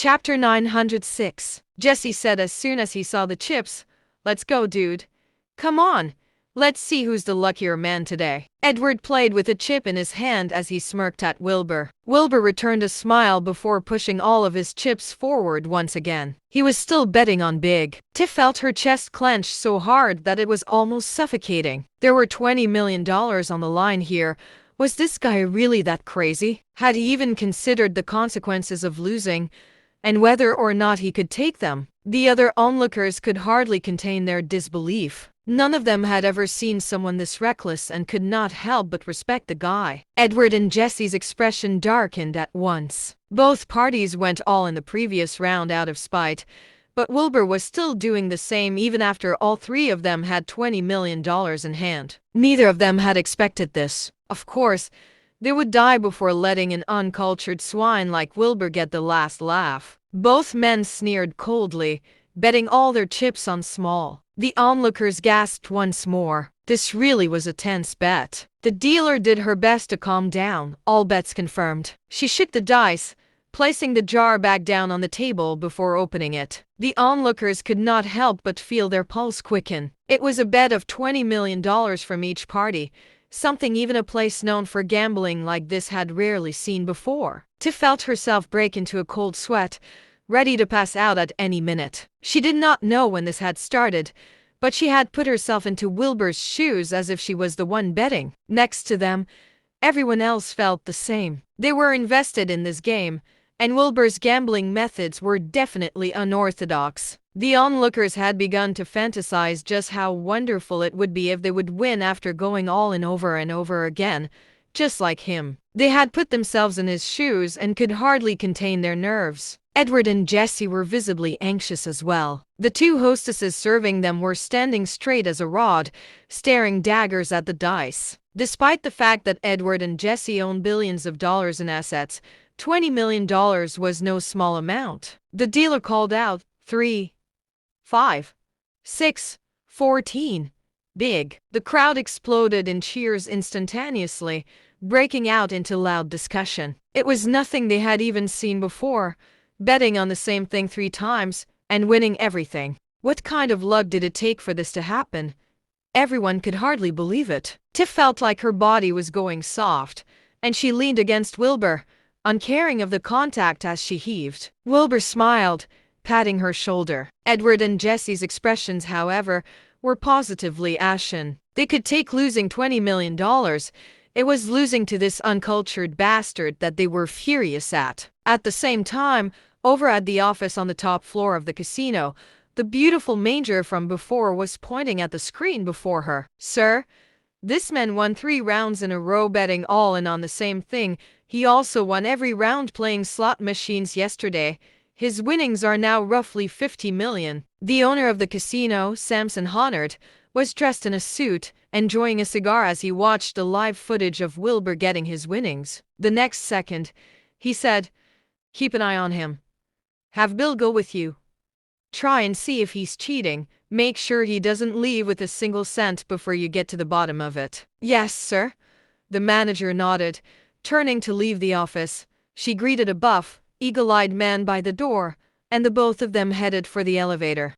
Chapter 906. Jesse said as soon as he saw the chips, "Let's go, dude. Come on. Let's see who's the luckier man today." Edward played with a chip in his hand as he smirked at Wilbur. Wilbur returned a smile before pushing all of his chips forward once again. He was still betting on big. Tiff felt her chest clench so hard that it was almost suffocating. There were $20 million on the line here. Was this guy really that crazy? Had he even considered the consequences of losing, and whether or not he could take them? The other onlookers could hardly contain their disbelief. None of them had ever seen someone this reckless and could not help but respect the guy. Edward and Jesse's expression darkened at once. Both parties went all in the previous round out of spite, but Wilbur was still doing the same even after all three of them had $20 million in hand. Neither of them had expected this. Of course, they would die before letting an uncultured swine like Wilbur get the last laugh. Both men sneered coldly, betting all their chips on small. The onlookers gasped once more. This really was a tense bet. The dealer did her best to calm down. All bets confirmed. She shook the dice, placing the jar back down on the table before opening it. The onlookers could not help but feel their pulse quicken. It was a bet of $20 million from each party, something even a place known for gambling like this had rarely seen before. Tiff felt herself break into a cold sweat, ready to pass out at any minute. She did not know when this had started, but she had put herself into Wilbur's shoes as if she was the one betting. Next to them, everyone else felt the same. They were invested in this game, and Wilbur's gambling methods were definitely unorthodox. The onlookers had begun to fantasize just how wonderful it would be if they would win after going all in over and over again, just like him. They had put themselves in his shoes and could hardly contain their nerves. Edward and Jesse were visibly anxious as well. The two hostesses serving them were standing straight as a rod, staring daggers at the dice. Despite the fact that Edward and Jesse owned billions of dollars in assets, $20 million was no small amount. The dealer called out, 3, 5, 6, 14. Big. The crowd exploded in cheers instantaneously, breaking out into loud discussion. It was nothing they had even seen before. Betting on the same thing 3 times and winning everything. What kind of luck did it take for this to happen? Everyone could hardly believe it. Tiff felt like her body was going soft, and she leaned against Wilbur, uncaring of the contact as she heaved. Wilbur smiled, patting her shoulder. Edward and Jesse's expressions, however, were positively ashen. They could take losing $20 million. It was losing to this uncultured bastard that they were furious at. At the same time, over at the office on the top floor of the casino, the beautiful Manger from before was pointing at the screen before her. "Sir, this man won 3 rounds in a row betting all in on the same thing. He also won every round playing slot machines yesterday. His winnings are now roughly $50 million. The owner of the casino, Samson Honard, was dressed in a suit, enjoying a cigar as he watched the live footage of Wilbur getting his winnings. The next second, he said, "Keep an eye on him. Have Bill go with you. Try and see if he's cheating. Make sure he doesn't leave with a single cent before you get to the bottom of it." "Yes, sir." The manager nodded, turning to leave the office. She greeted a buff, eagle-eyed man by the door, and the both of them headed for the elevator.